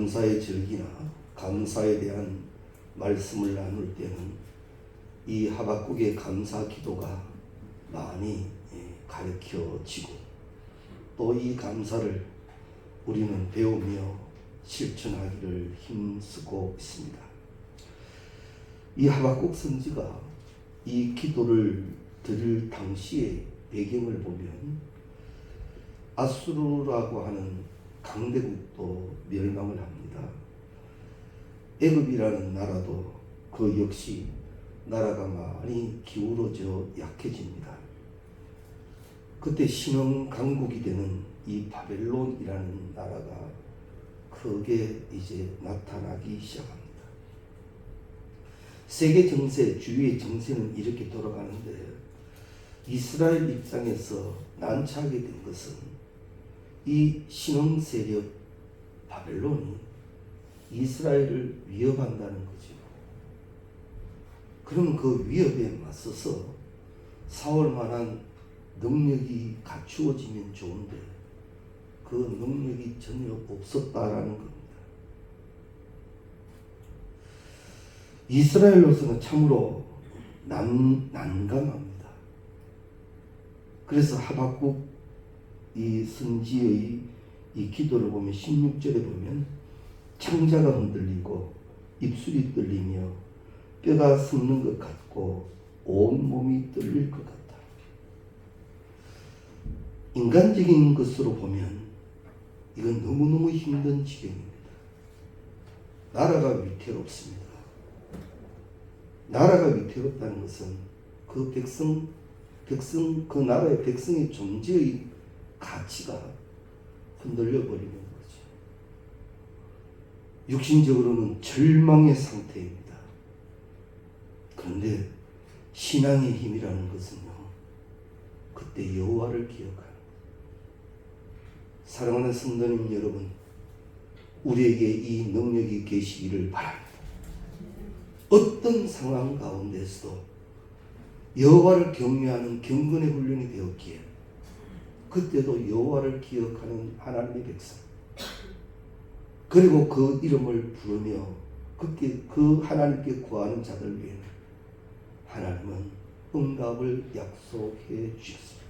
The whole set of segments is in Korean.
감사의 절기나 감사에 대한 말씀을 나눌 때는 이 하박국의 감사 기도가 많이 가르쳐지고 또 이 감사를 우리는 배우며 실천하기를 힘쓰고 있습니다. 이 하박국 선지가 이 기도를 드릴 당시의 배경을 보면 아수르라고 하는 강대국도 멸망을 합니다. 애굽이라는 나라도 그 역시 나라가 많이 기울어져 약해집니다. 그때 신흥 강국이 되는 이 바벨론이라는 나라가 크게 이제 나타나기 시작합니다. 세계 정세, 주위의 정세는 이렇게 돌아가는데 이스라엘 입장에서 난처하게 된 것은 이 신흥 세력 바벨론이 이스라엘을 위협한다는 거죠. 그럼 그 위협에 맞서서 싸울 만한 능력이 갖추어지면 좋은데 그 능력이 전혀 없었다라는 겁니다. 이스라엘로서는 참으로 난감합니다. 그래서 하박국 이 선지의 이 기도를 보면 16절에 보면 창자가 흔들리고 입술이 떨리며 뼈가 썩는 것 같고 온 몸이 떨릴 것 같다. 인간적인 것으로 보면 이건 너무너무 힘든 지경입니다. 나라가 위태롭습니다. 나라가 위태롭다는 것은 그 그 나라의 백성의 존재의 가치가 흔들려 버리는 거죠. 육신적으로는 절망의 상태입니다. 그런데 신앙의 힘이라는 것은요, 그때 여호와를 기억하는, 사랑하는 성도님 여러분, 우리에게 이 능력이 계시기를 바랍니다. 어떤 상황 가운데서도 여호와를 경외하는 경건의 훈련이 되었기에 그때도 여호와를 기억하는 하나님의 백성, 그리고 그 이름을 부르며 그 하나님께 구하는 자들 위에는 하나님은 응답을 약속해 주셨습니다.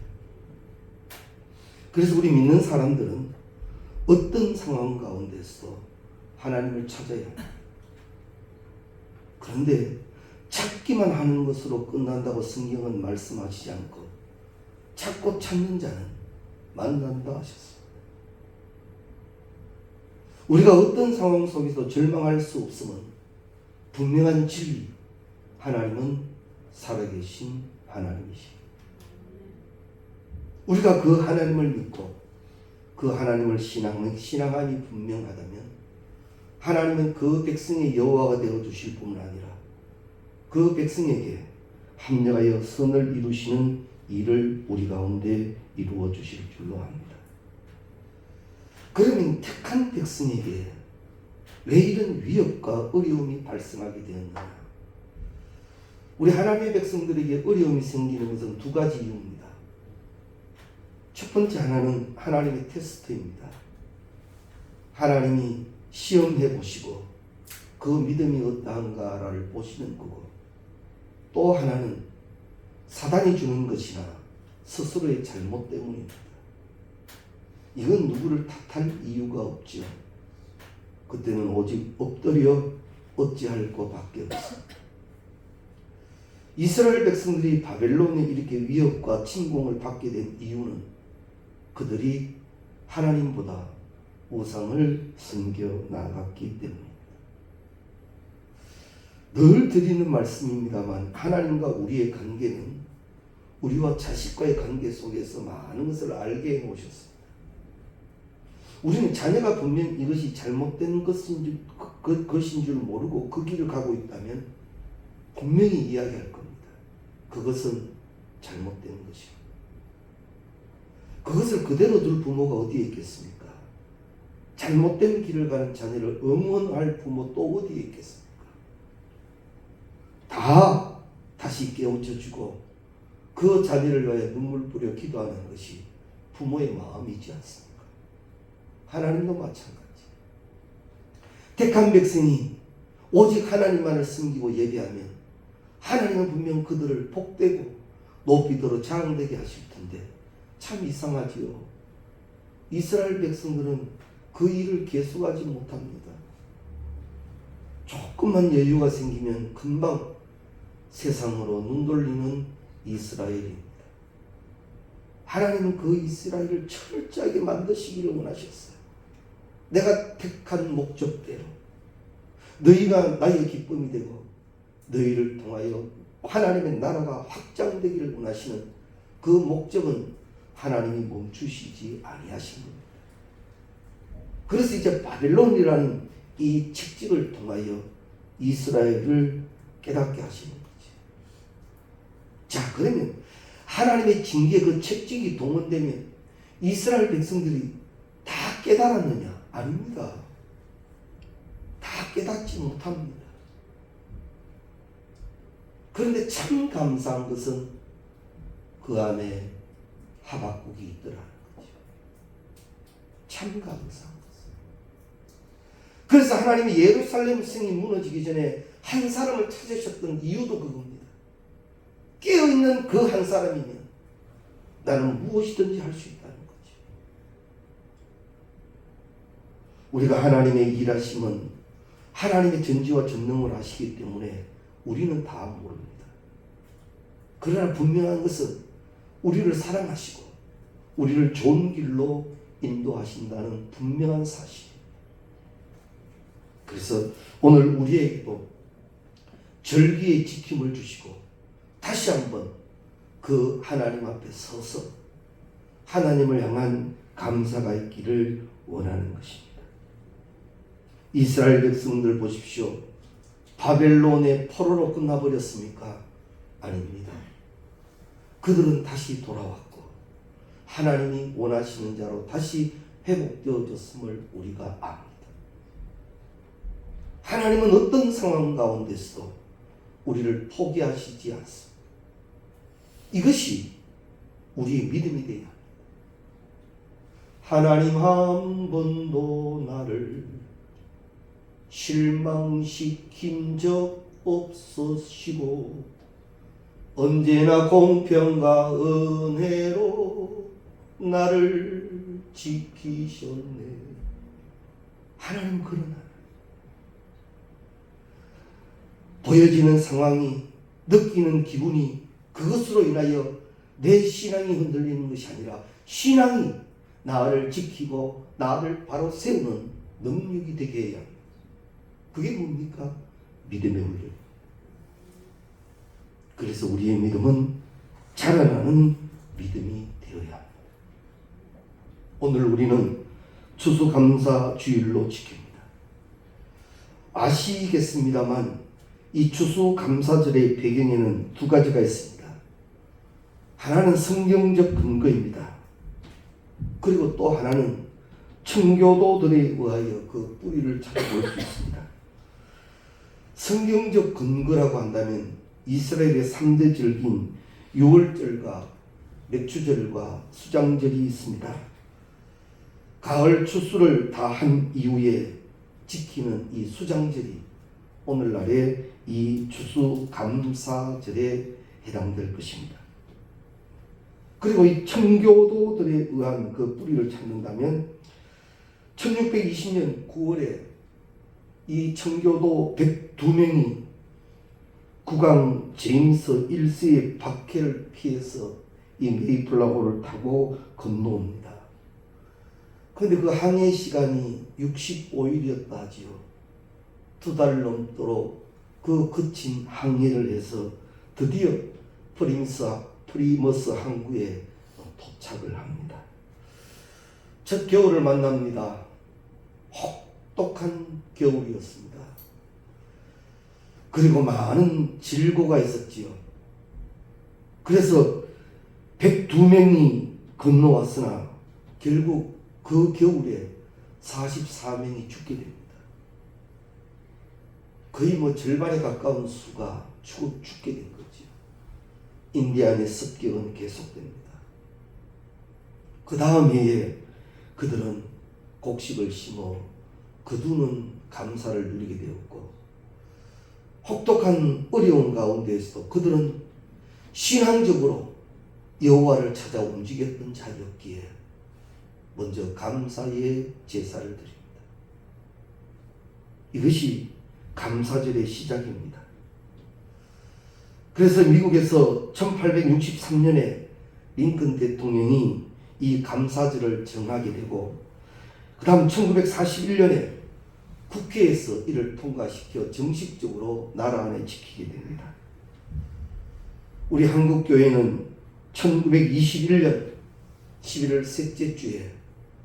그래서 우리 믿는 사람들은 어떤 상황 가운데서 하나님을 찾아야 합니다. 그런데 찾기만 하는 것으로 끝난다고 성경은 말씀하시지 않고 찾고 찾는 자는 만난다 하셨습니다. 우리가 어떤 상황 속에서 절망할 수 없음은 분명한 진리, 하나님은 살아계신 하나님이십니다. 우리가 그 하나님을 믿고 그 하나님을 신앙함이 분명하다면 하나님은 그 백성의 여호와가 되어주실 뿐만 아니라 그 백성에게 합력하여 선을 이루시는 일을 우리 가운데 이루어 주실 줄로 압니다. 그러면 택한 백성에게 왜 이런 위협과 어려움이 발생하게 되었느냐? 우리 하나님의 백성들에게 어려움이 생기는 것은 두 가지 이유입니다. 첫 번째 하나는 하나님의 테스트입니다. 하나님이 시험해 보시고 그 믿음이 어떠한가를 보시는 거고, 또 하나는 사단이 주는 것이나 스스로의 잘못 때문입니다. 이건 누구를 탓할 이유가 없지요. 그때는 오직 엎드려 어찌할 것밖에 없습니다. 이스라엘 백성들이 바벨론에 이렇게 위협과 침공을 받게 된 이유는 그들이 하나님보다 우상을 섬겨 나갔기 때문입니다. 늘 드리는 말씀입니다만 하나님과 우리의 관계는 우리와 자식과의 관계 속에서 많은 것을 알게 해놓으셨습니다. 우리는 자녀가 분명 이것이 잘못된 것인 줄 모르고 그 길을 가고 있다면 분명히 이야기할 겁니다. 그것은 잘못된 것이고, 그것을 그대로 둘 부모가 어디에 있겠습니까? 잘못된 길을 가는 자녀를 응원할 부모 또 어디에 있겠습니까? 다시 깨우쳐주고 그 자녀를 위하여 눈물 뿌려 기도하는 것이 부모의 마음이지 않습니까? 하나님도 마찬가지. 택한 백성이 오직 하나님만을 섬기고 예배하면 하나님은 분명 그들을 복되고 높이도록 자랑되게 하실 텐데 참 이상하지요. 이스라엘 백성들은 그 일을 계속하지 못합니다. 조금만 여유가 생기면 금방 세상으로 눈 돌리는 이스라엘입니다. 하나님은 그 이스라엘을 철저하게 만드시기를 원하셨어요. 내가 택한 목적대로 너희가 나의 기쁨이 되고 너희를 통하여 하나님의 나라가 확장되기를 원하시는 그 목적은 하나님이 멈추시지 아니하신 겁니다. 그래서 이제 바벨론이라는 이 책직을 통하여 이스라엘을 깨닫게 하시는 거죠. 자, 그러면 하나님의 징계 그 책직이 동원되면 이스라엘 백성들이 다 깨달았느냐? 아닙니다. 다 깨닫지 못합니다. 그런데 참 감사한 것은 그 안에 하박국이 있더라는 거죠. 참 감사한 것은. 그래서 하나님이 예루살렘 성이 무너지기 전에 한 사람을 찾으셨던 이유도 그겁니다. 깨어있는 그 한 사람이면 나는 무엇이든지 할 수 있다는 거죠. 우리가 하나님의 일하심은 하나님의 전지와 전능을 하시기 때문에 우리는 다 모릅니다. 그러나 분명한 것은 우리를 사랑하시고 우리를 좋은 길로 인도하신다는 분명한 사실입니다. 그래서 오늘 우리에게도 절기의 지킴을 주시고 다시 한번 그 하나님 앞에 서서 하나님을 향한 감사가 있기를 원하는 것입니다. 이스라엘 백성들 보십시오. 바벨론의 포로로 끝나버렸습니까? 아닙니다. 그들은 다시 돌아왔고 하나님이 원하시는 자로 다시 회복되어졌음을 우리가 압니다. 하나님은 어떤 상황 가운데서도 우리를 포기하시지 않습니다. 이것이 우리의 믿음이 되어야 합니다. 하나님 한 번도 나를 실망시킨 적 없으시고 언제나 공평과 은혜로 나를 지키셨네. 하나님 그런 하나님. 보여지는 상황이, 느끼는 기분이 그것으로 인하여 내 신앙이 흔들리는 것이 아니라 신앙이 나를 지키고 나를 바로 세우는 능력이 되게 해야 합니다. 그게 뭡니까? 믿음의 훈련. 그래서 우리의 믿음은 자라나는 믿음이 되어야 합니다. 오늘 우리는 추수감사주일로 지킵니다. 아시겠습니다만 이 추수감사절의 배경에는 두 가지가 있습니다. 하나는 성경적 근거입니다. 그리고 또 하나는 청교도들에 의하여 그 뿌리를 찾아볼 수 있습니다. 성경적 근거라고 한다면 이스라엘의 3대 절기인 유월절과 맥추절과 수장절이 있습니다. 가을 추수를 다 한 이후에 지키는 이 수장절이 오늘날의 이 추수감사절에 해당될 것입니다. 그리고 이 청교도들에 의한 그 뿌리를 찾는다면 1620년 9월에 이 청교도 102명이 국왕 제임스 1세의 박해를 피해서 이 메이플라고를 타고 건너옵니다. 그런데 그 항해 시간이 65일이었다 하지요. 2달 넘도록 그 거친 항해를 해서 드디어 프리머스 항구에 도착을 합니다. 첫 겨울을 만납니다. 혹독한 겨울이었습니다. 그리고 많은 질고가 있었지요. 그래서 102명이 건너왔으나 결국 그 겨울에 44명이 죽게 됩니다. 거의 절반에 가까운 수가 죽게 된 거죠. 인디안의 습격은 계속됩니다. 그 다음 해에 그들은 곡식을 심어 거두는 감사를 누리게 되었고, 혹독한 어려운 가운데에서도 그들은 신앙적으로 여호와를 찾아 움직였던 자였기에 먼저 감사의 제사를 드립니다. 이것이 감사절의 시작입니다. 그래서 미국에서 1863년에 링컨 대통령이 이 감사절을 정하게 되고, 그 다음 1941년에 국회에서 이를 통과시켜 정식적으로 나라 안에 지키게 됩니다. 우리 한국교회는 1921년 11월 셋째 주에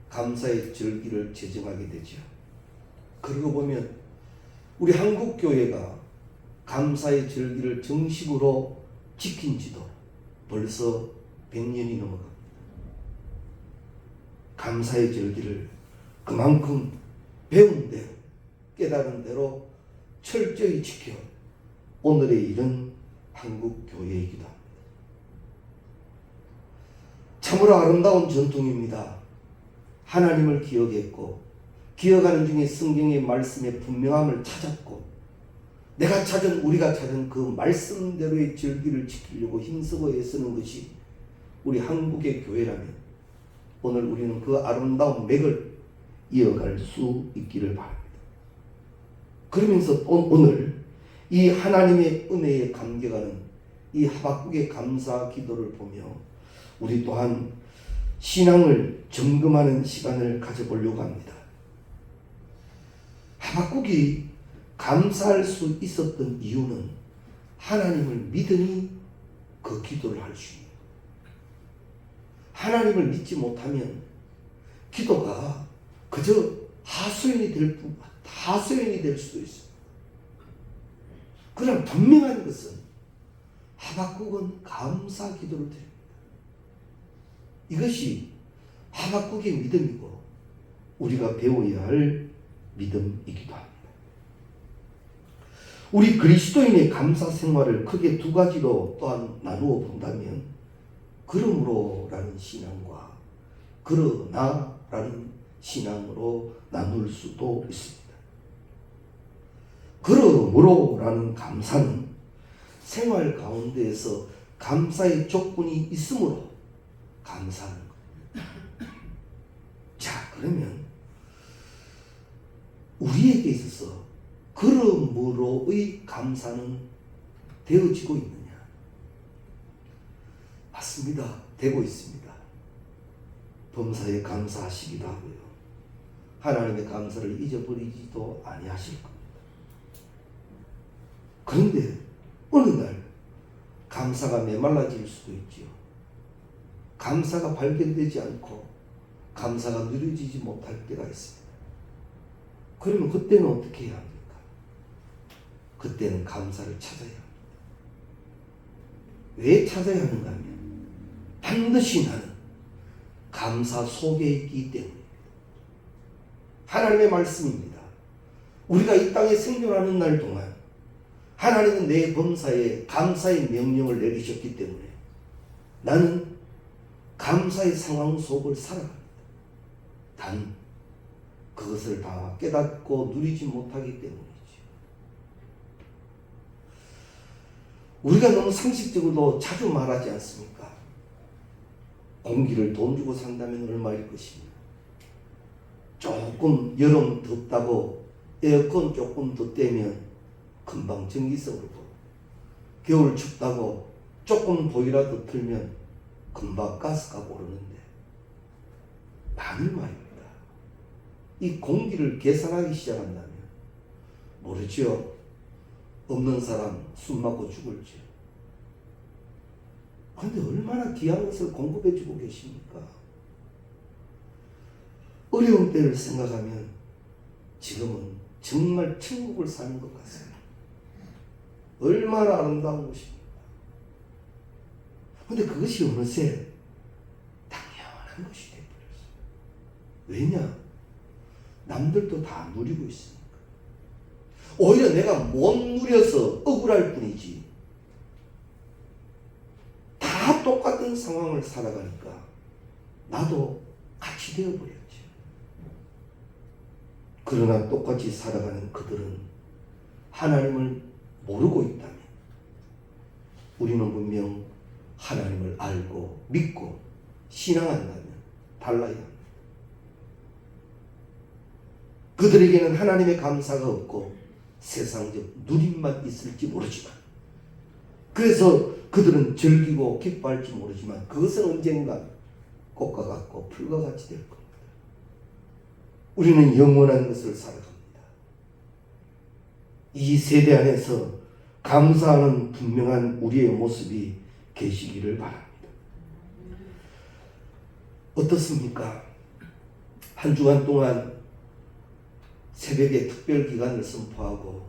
감사의 절기를 제정하게 되죠. 그러고 보면 우리 한국교회가 감사의 절기를 정식으로 지킨 지도 벌써 100년이 넘어갑니다. 감사의 절기를 그만큼 배운 대로, 깨달은 대로 철저히 지켜 오늘에 이른 한국교회이기도 합니다. 참으로 아름다운 전통입니다. 하나님을 기억했고, 기억하는 중에 성경의 말씀의 분명함을 찾았고, 우리가 찾은 그 말씀대로의 절기를 지키려고 힘쓰고 애쓰는 것이 우리 한국의 교회라면 오늘 우리는 그 아름다운 맥을 이어갈 수 있기를 바랍니다. 그러면서 오늘 이 하나님의 은혜에 감격하는 이 하박국의 감사 기도를 보며 우리 또한 신앙을 점검하는 시간을 가져보려고 합니다. 하박국이 감사할 수 있었던 이유는 하나님을 믿으니 그 기도를 할 수 있는 거예요. 하나님을 믿지 못하면 기도가 그저 하소연이 될 수도 있어요. 그러나 분명한 것은 하박국은 감사 기도를 드립니다. 이것이 하박국의 믿음이고 우리가 배워야 할 믿음이기도 합니다. 우리 그리스도인의 감사 생활을 크게 두 가지로 또한 나누어 본다면 그러므로라는 신앙과 그러나라는 신앙으로 나눌 수도 있습니다. 그러므로라는 감사는 생활 가운데에서 감사의 조건이 있으므로 감사하는 겁니다. 자, 그러면 우리에게 있어서 그러므로의 감사는 되어지고 있느냐? 맞습니다. 되고 있습니다. 범사에 감사하시기도 하고요. 하나님의 감사를 잊어버리지도 아니하실 겁니다. 그런데 어느 날 감사가 메말라질 수도 있지요. 감사가 발견되지 않고 감사가 누려지지 못할 때가 있습니다. 그러면 그때는 어떻게 해야 합니까? 그때는 감사를 찾아야 합니다. 왜 찾아야 하는가 하면 반드시 나는 감사 속에 있기 때문입니다. 하나님의 말씀입니다. 우리가 이 땅에 생존하는 날 동안 하나님은 내 범사에 감사의 명령을 내리셨기 때문에 나는 감사의 상황 속을 살아갑니다. 단 그것을 다 깨닫고 누리지 못하기 때문이죠. 우리가 너무 상식적으로 자주 말하지 않습니까? 공기를 돈 주고 산다면 얼마일 것이며, 조금 여름 덥다고 에어컨 조금 더 떼면 금방 전기세 오르고, 겨울 춥다고 조금 보이라도 틀면 금방 가스값 오르는데 맞는 말입니다. 이 공기를 계산하기 시작한다면 모르죠. 없는 사람 숨 막고 죽을지. 그런데 얼마나 귀한 것을 공급해 주고 계십니까? 어려운 때를 생각하면 지금은 정말 천국을 사는 것 같습니다. 얼마나 아름다운 것입니까? 그런데 그것이 어느새 당연한 것이 되어버렸어요. 왜냐? 남들도 다 누리고 있으니까. 오히려 내가 못 누려서 억울할 뿐이지, 다 똑같은 상황을 살아가니까 나도 같이 되어버렸지. 그러나 똑같이 살아가는 그들은 하나님을 모르고 있다면 우리는 분명 하나님을 알고 믿고 신앙한다면 달라야 합니다. 그들에게는 하나님의 감사가 없고 세상적 누림만 있을지 모르지만, 그래서 그들은 즐기고 기뻐할지 모르지만 그것은 언젠가 꽃과 같고 풀과 같이 될 겁니다. 우리는 영원한 것을 살아갑니다. 이 세대 안에서 감사하는 분명한 우리의 모습이 계시기를 바랍니다. 어떻습니까? 한 주간 동안 새벽에 특별 기간을 선포하고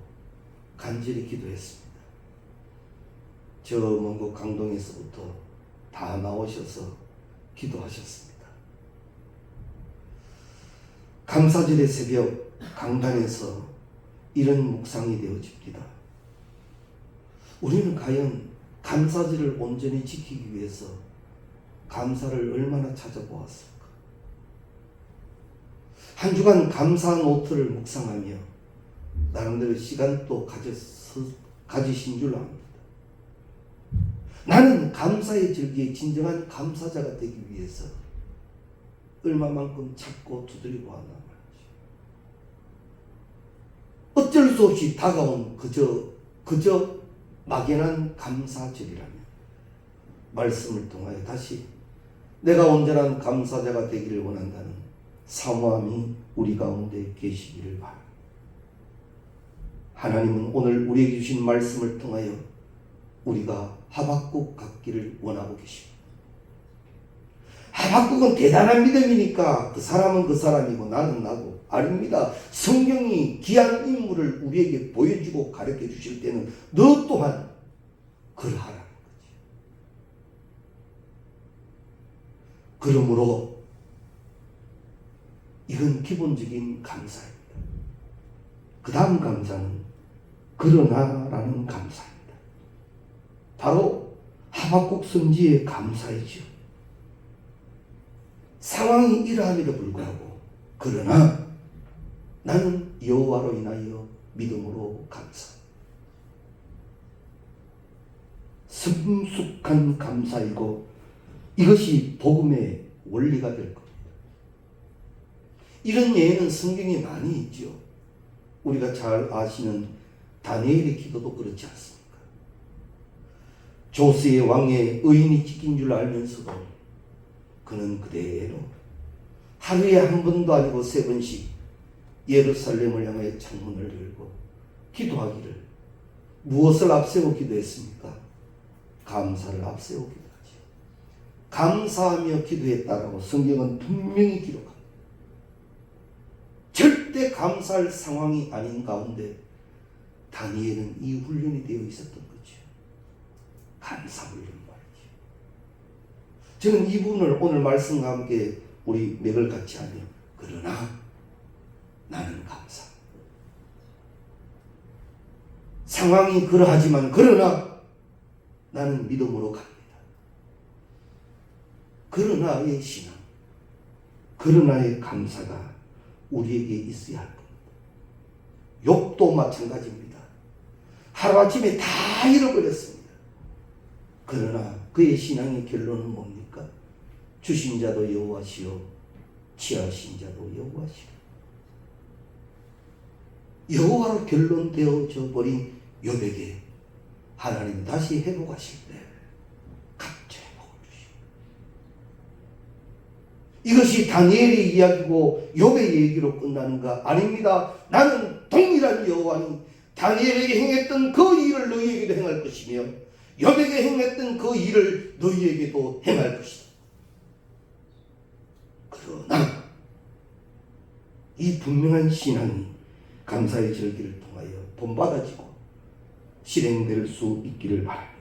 간절히 기도했습니다. 저 먼 곳 강동에서부터 다 나오셔서 기도하셨습니다. 감사절의 새벽 강단에서 이런 묵상이 되어집니다. 우리는 과연 감사절을 온전히 지키기 위해서 감사를 얼마나 찾아보았을까? 한 주간 감사 노트를 묵상하며 나름대로 시간도 가지신 줄 압니다. 나는 감사의 절기에 진정한 감사자가 되기 위해서 얼마만큼 찾고 두드리고 왔나 말이죠. 어쩔 수 없이 다가온 그저 막연한 감사절이라면 말씀을 통하여 다시 내가 온전한 감사자가 되기를 원한다는 사모함이 우리 가운데 계시기를 바랍니다. 하나님은 오늘 우리에게 주신 말씀을 통하여 우리가 하박국 같기를 원하고 계십니다. 하박국은 대단한 믿음이니까 그 사람은 그 사람이고 나는 나고 아닙니다. 성경이 귀한 인물을 우리에게 보여주고 가르쳐 주실 때는 너 또한 그러하라는 거지. 그러므로 이건 기본적인 감사입니다. 그 다음 감사는 그러나라는 감사입니다. 바로 하박국 선지의 감사이죠. 상황이 이러함에도 불구하고 그러나 나는 여호와로 인하여 믿음으로 감사. 성숙한 감사이고 이것이 복음의 원리가 될 겁니다. 이런 예는 성경에 많이 있죠. 우리가 잘 아시는 다니엘의 기도도 그렇지 않습니까? 조스의 왕의 의인이 지킨 줄 알면서도 그는 그대로 하루에 한 번도 아니고 3번씩 예루살렘을 향하여 창문을 열고 기도하기를 무엇을 앞세워 기도했습니까? 감사를 앞세워 기도하죠. 감사하며 기도했다라고 성경은 분명히 기록합니다. 절대 감사할 상황이 아닌 가운데 다니엘은 이 훈련이 되어 있었던 거죠. 감사 훈련 말이죠. 저는 이 부분을 오늘 말씀과 함께 우리 맥을 같이 하며 그러나 나는 감사. 상황이 그러하지만 그러나 나는 믿음으로 갑니다. 그러나의 신앙, 그러나의 감사가 우리에게 있어야 할 겁니다. 욥도 마찬가지입니다. 하루아침에 다 잃어버렸습니다. 그러나 그의 신앙의 결론은 뭡니까? 주신 자도 여호와시요 취하신 자도 여호와시요. 여호와로 결론되어져 버린 욥에게 하나님 다시 회복하실 때 갑자기 복을 주십니다. 이것이 다니엘의 이야기고 욥의 얘기로 끝나는가? 아닙니다. 나는 동일한 여호와니 다니엘에게 행했던 그 일을 너희에게도 행할 것이며 욥에게 행했던 그 일을 너희에게도 행할 것이다. 그러나 이 분명한 신앙이 감사의 절기를 통하여 본받아지고 실행될 수 있기를 바랍니다.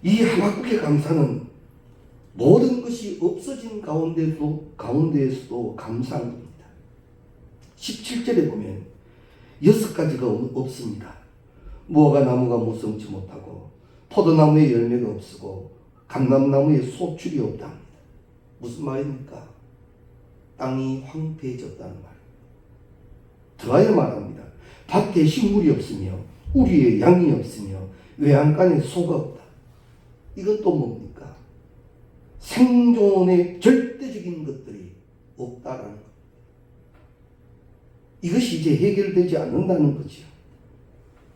이 하박국의 감사는 모든 것이 없어진 가운데에서도 감사한 겁니다. 17절에 보면 6가지가 없습니다. 무화과 나무가 무성치 못하고 포도나무에 열매가 없고 감람나무에 소출이 없다 합니다. 무슨 말입니까? 땅이 황폐해졌다는 말입니다. 더하여 말합니다. 밭에 식물이 없으며 우리의 양이 없으며 외양간에 소가 없다. 이건 또 뭡니까? 생존의 절대적인 것들이 없다라는 것. 이것이 이제 해결되지 않는다는 거지요.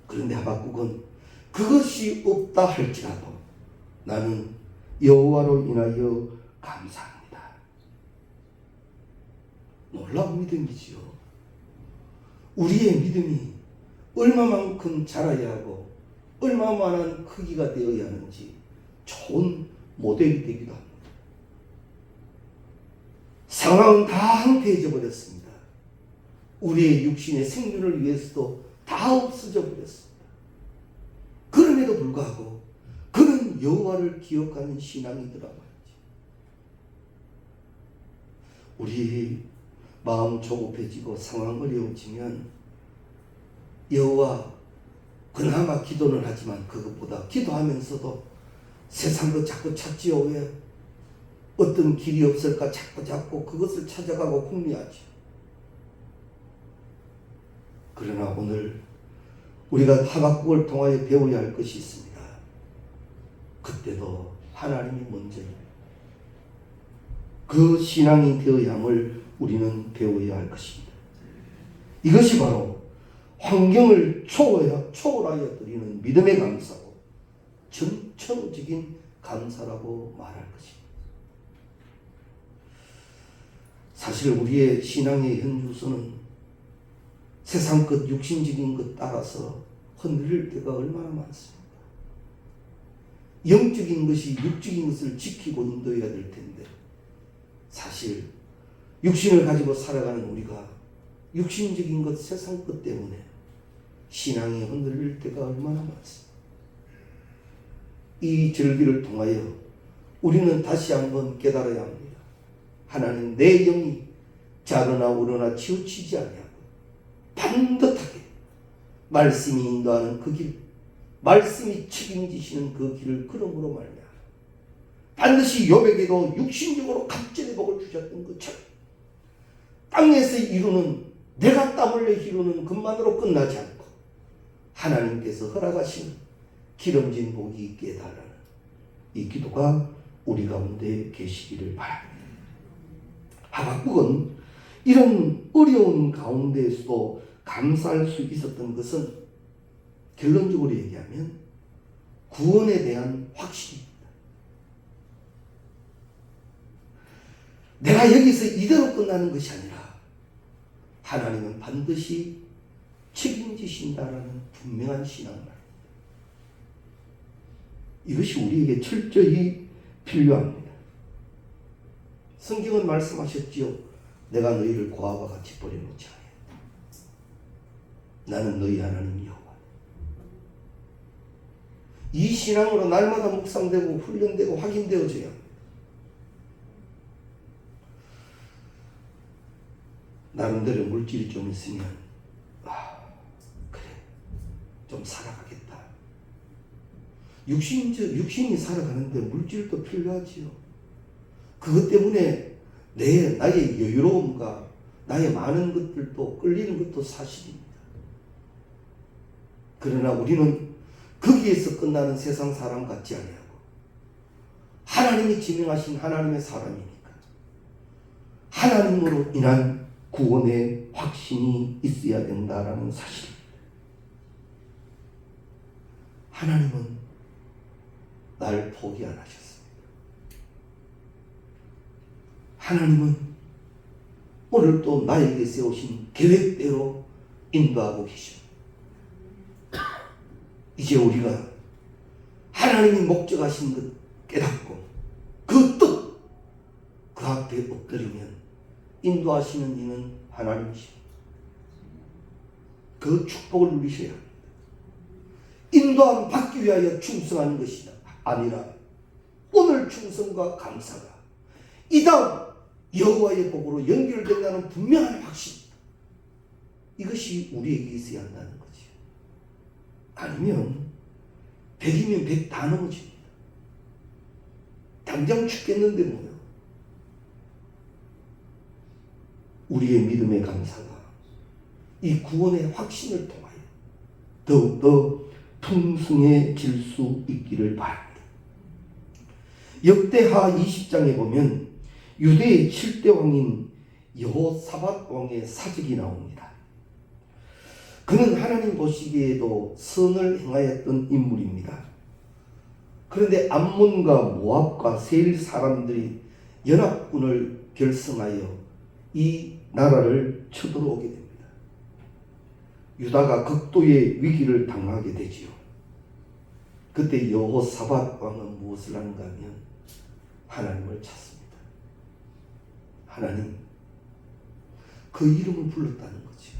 그런데 하박국은 그것이 없다 할지라도 나는 여호와로 인하여 감사합니다. 놀라운 믿음이지요. 우리의 믿음이 얼마만큼 자라야 하고 얼마만한 크기가 되어야 하는지 좋은 모델이 되기도 합니다. 상황은 다 황폐해져 버렸습니다. 우리의 육신의 생존을 위해서도 다 없어져 버렸습니다. 그럼에도 불구하고 그는 여호와를 기억하는 신앙이더라 말이지. 우리 마음 조급해지고 상황 어려워지면 여호와 그나마 기도는 하지만 그것보다 기도하면서도 세상도 자꾸 찾지요. 왜? 어떤 길이 없을까 자꾸 그것을 찾아가고 궁리하죠. 그러나 오늘 우리가 하박국을 통하여 배워야 할 것이 있습니다. 그때도 하나님이 먼저입니다. 그 신앙이 되어야 함을 우리는 배워야 할 것입니다. 이것이 바로 환경을 초월하여 드리는 믿음의 감사고 전천후적인 감사라고 말할 것입니다. 사실 우리의 신앙의 현주소는 세상 것 육신적인 것 따라서 흔들릴 때가 얼마나 많습니까? 영적인 것이 육적인 것을 지키고 인도해야 될 텐데 사실 육신을 가지고 살아가는 우리가 육신적인 것 세상 것 때문에 신앙이 흔들릴 때가 얼마나 많습니까? 이 절기를 통하여 우리는 다시 한번 깨달아야 합니다. 하나님 내 영이 자거나 우러나 치우치지 아니하고 반듯하게 말씀이 인도하는 그 길, 말씀이 책임지시는 그 길을 걸음으로 말미암아 반드시 욥에게도 육신적으로 갑절의 복을 주셨던 것처럼 땅에서 이루는 내가 땀 흘려 이루는 것만으로 끝나지 않고 하나님께서 허락하신 기름진 복이 있게 해달라는 이 기도가 우리 가운데 계시기를 바랍니다. 하박국은 이런 어려운 가운데에서도 감사할 수 있었던 것은 결론적으로 얘기하면 구원에 대한 확신입니다. 내가 여기서 이대로 끝나는 것이 아니라 하나님은 반드시 책임지신다라는 분명한 신앙을 이것이 우리에게 철저히 필요합니다. 성경은 말씀하셨지요. 내가 너희를 고아와 같이 버려놓지 않았다. 나는 너희 하나님 여호와. 이 신앙으로 날마다 묵상되고 훈련되고 확인되어져야 합니다. 나름대로 물질이 좀 있으면 그래 좀 살아가겠다. 육신이 살아가는데 물질도 필요하지요. 그것 때문에 나의 여유로움과 나의 많은 것들도 끌리는 것도 사실입니다. 그러나 우리는 거기에서 끝나는 세상 사람 같지 아니하고 하나님이 지명하신 하나님의 사람이니까 하나님으로 인한 구원의 확신이 있어야 된다라는 사실입니다. 하나님은 날 포기 안 하셨습니다. 하나님은 오늘 또 나에게 세우신 계획대로 인도하고 계십니다. 이제 우리가 하나님이 목적하신 것 깨닫고 그 뜻 그 앞에 엎드리면 인도하시는 이는 하나님이십니다. 그 축복을 누리셔야 합니다. 인도함 받기 위하여 충성하는 것이 아니라 오늘 충성과 감사가 이 다음 여호와의 복으로 연결된다는 분명한 확신, 이것이 우리에게 있어야 한다는 거지. 아니면 100이면 100 다 넘어집니다. 당장 죽겠는데 뭐요. 우리의 믿음의 감사가 이 구원의 확신을 통하여 더욱더 풍성해질 수 있기를 바랍니다. 역대하 20장에 보면 유대의 7대 왕인 여호사밧 왕의 사직이 나옵니다. 그는 하나님 보시기에도 선을 행하였던 인물입니다. 그런데 암몬과 모압과 세일 사람들이 연합군을 결성하여 이 나라를 쳐들어오게 됩니다. 유다가 극도의 위기를 당하게 되지요. 그때 여호사밧 왕은 무엇을 하는가 하면 하나님을 찾습니다. 하나님, 그 이름을 불렀다는 거죠.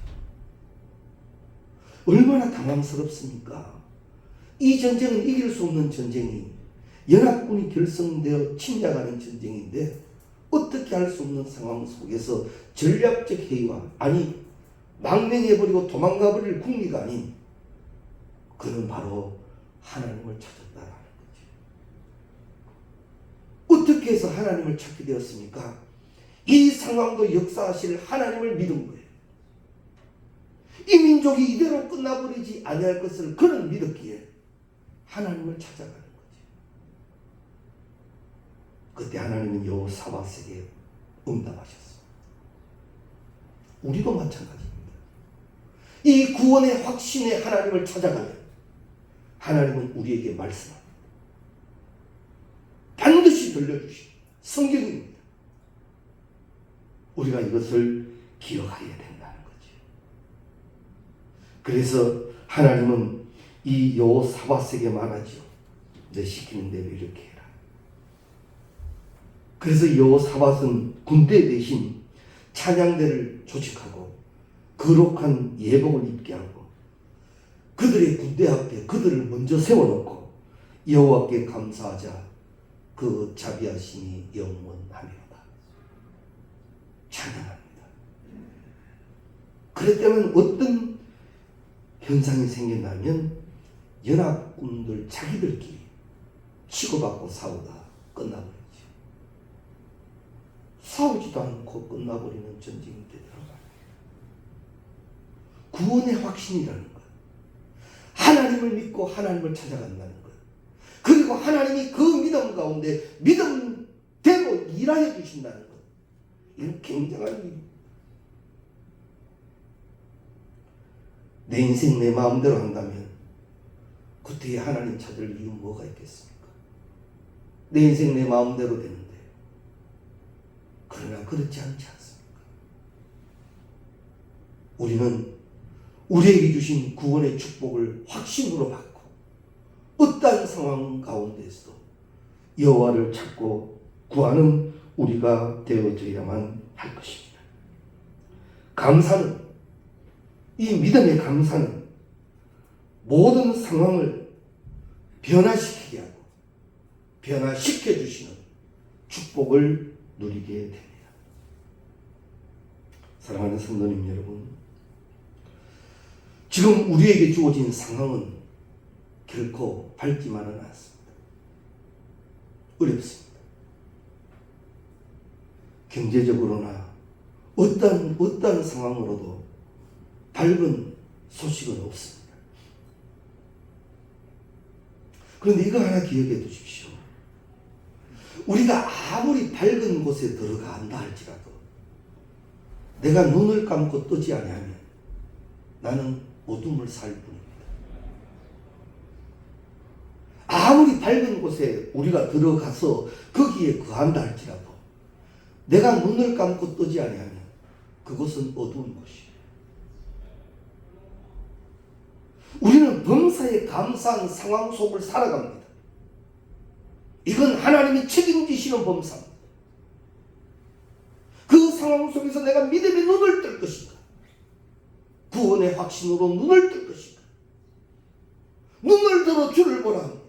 얼마나 당황스럽습니까? 이 전쟁은 이길 수 없는 전쟁이 연합군이 결성되어 침략하는 전쟁인데 어떻게 할 수 없는 상황 속에서 전략적 회의와 아니 망명해버리고 도망가버릴 국리가 아닌 그는 바로 하나님을 찾았다라는 거죠. 어떻게 해서 하나님을 찾게 되었습니까? 이 상황도 역사하실 하나님을 믿은 거예요. 이 민족이 이대로 끝나버리지 아니할 것을 그는 믿었기에 하나님을 찾아가는 거죠. 그때 하나님은 여호사밧에게 응답하셨어요. 우리도 마찬가지입니다. 이 구원의 확신에 하나님을 찾아가면 하나님은 우리에게 말씀합니다. 반드시 들려주시고 성경입니다. 우리가 이것을 기억해야 된다는 거죠. 그래서 하나님은 이 여호사밧에게 말하죠. 내 시키는 대로 이렇게 해라. 그래서 여호사밧은 군대 대신 찬양대를 조직하고 거룩한 예복을 입게 하고 그들의 군대 앞에 그들을 먼저 세워놓고 여호와께 감사하자 그 자비하심이 영원하리로다. 찬양합니다. 그랬다면 어떤 현상이 생긴다면 연합군들 자기들끼리 치고받고 싸우다 끝나버리죠. 싸우지도 않고 끝나버리는 전쟁이 되더라고요. 구원의 확신이라는 것, 하나님을 믿고 하나님을 찾아간다는 것, 그리고 하나님이 그 믿음 가운데 믿음대로 일하여 주신다는 것, 이건 굉장한 일입니다. 내 인생 내 마음대로 한다면 그때에 하나님 찾을 이유 뭐가 있겠습니까? 내 인생 내 마음대로 되는데, 그러나 그렇지 않지 않습니까? 우리는 우리에게 주신 구원의 축복을 확신으로 받고 어떠한 상황 가운데서도 여호와를 찾고 구하는 우리가 되어져야만 할 것입니다. 감사는, 이 믿음의 감사는 모든 상황을 변화시키게 하고 변화시켜 주시는 축복을 누리게 됩니다. 사랑하는 성도님 여러분, 지금 우리에게 주어진 상황은 결코 밝지만은 않습니다. 어렵습니다. 경제적으로나 어떤 상황으로도 밝은 소식은 없습니다. 그런데 이거 하나 기억해 두십시오. 우리가 아무리 밝은 곳에 들어간다 할지라도 내가 눈을 감고 뜨지 아니하면 나는 어둠을 살 뿐입니다. 아무리 밝은 곳에 우리가 들어가서 거기에 거한다 할지라도 내가 눈을 감고 뜨지 아니하면 그것은 어두운 곳이에요. 우리는 범사에 감사한 상황 속을 살아갑니다. 이건 하나님이 책임지시는 범사입니다. 그 상황 속에서 내가 믿음의 눈을 뜰 것인가? 구원의 확신으로 눈을 뜰 것인가? 눈을 들어 주를 보라 합니다.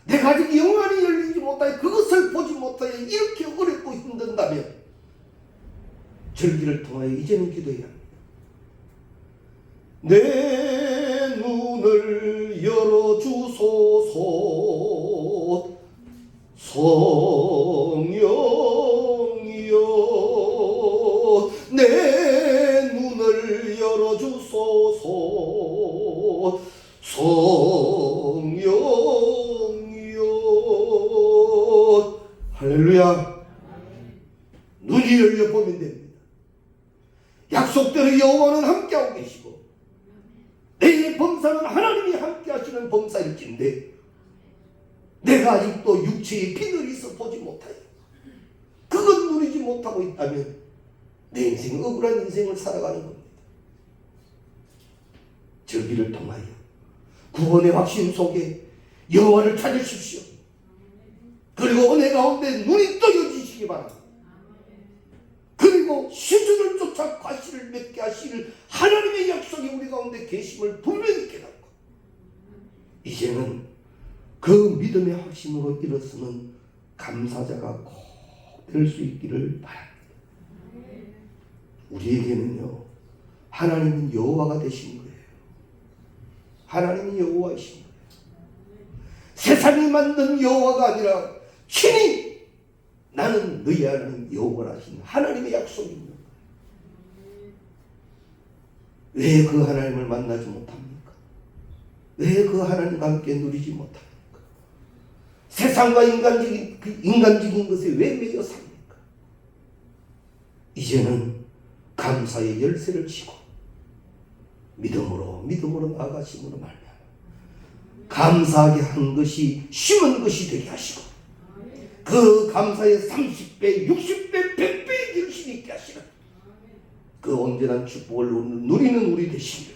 내가 아직 영안이 열리지 못하여 그것을 보지 못하여 이렇게 어렵고 힘든다면 절기를 통하여 이제는 기도해야 합니다. 내 눈을 열어주소서. 성령이여 약속대로 여호와는 함께하고 계시고 내 범사는 하나님이 함께하시는 범사일진데 내가 아직도 육체의 비늘이 있어 보지 못하여 그것 누리지 못하고 있다면 내 인생 억울한 인생을 살아가는 겁니다. 절기를 통하여 구원의 확신 속에 여호와를 찾으십시오. 그리고 은혜 가운데 눈이 떠여지시기 바랍니다. 그리고 시주를 쫓아 과실을 맺게 하시는 하나님의 약속이 우리 가운데 계심을 분명히 깨닫고 이제는 그 믿음의 확신으로 일어서는 감사자가 꼭 될 수 있기를 바랍니다. 우리에게는요, 하나님은 여호와가 되신 거예요. 하나님이 여호와이신 거예요. 세상이 만든 여호와가 아니라 친히 나는 너희 하나님 여호와라 하신 하나님의 약속입니다. 왜 그 하나님을 만나지 못합니까? 왜 그 하나님과 함께 누리지 못합니까? 세상과 인간적인 것에 왜 매여 삽니까? 이제는 감사의 열쇠를 치고 믿음으로 나아가심으로 말미암아 감사하게 한 것이 심은 것이 되게 하시고 그 감사의 30배, 60배, 100배의 결실이 있게 하시는 그 온전한 축복을 누리는 우리 되시기를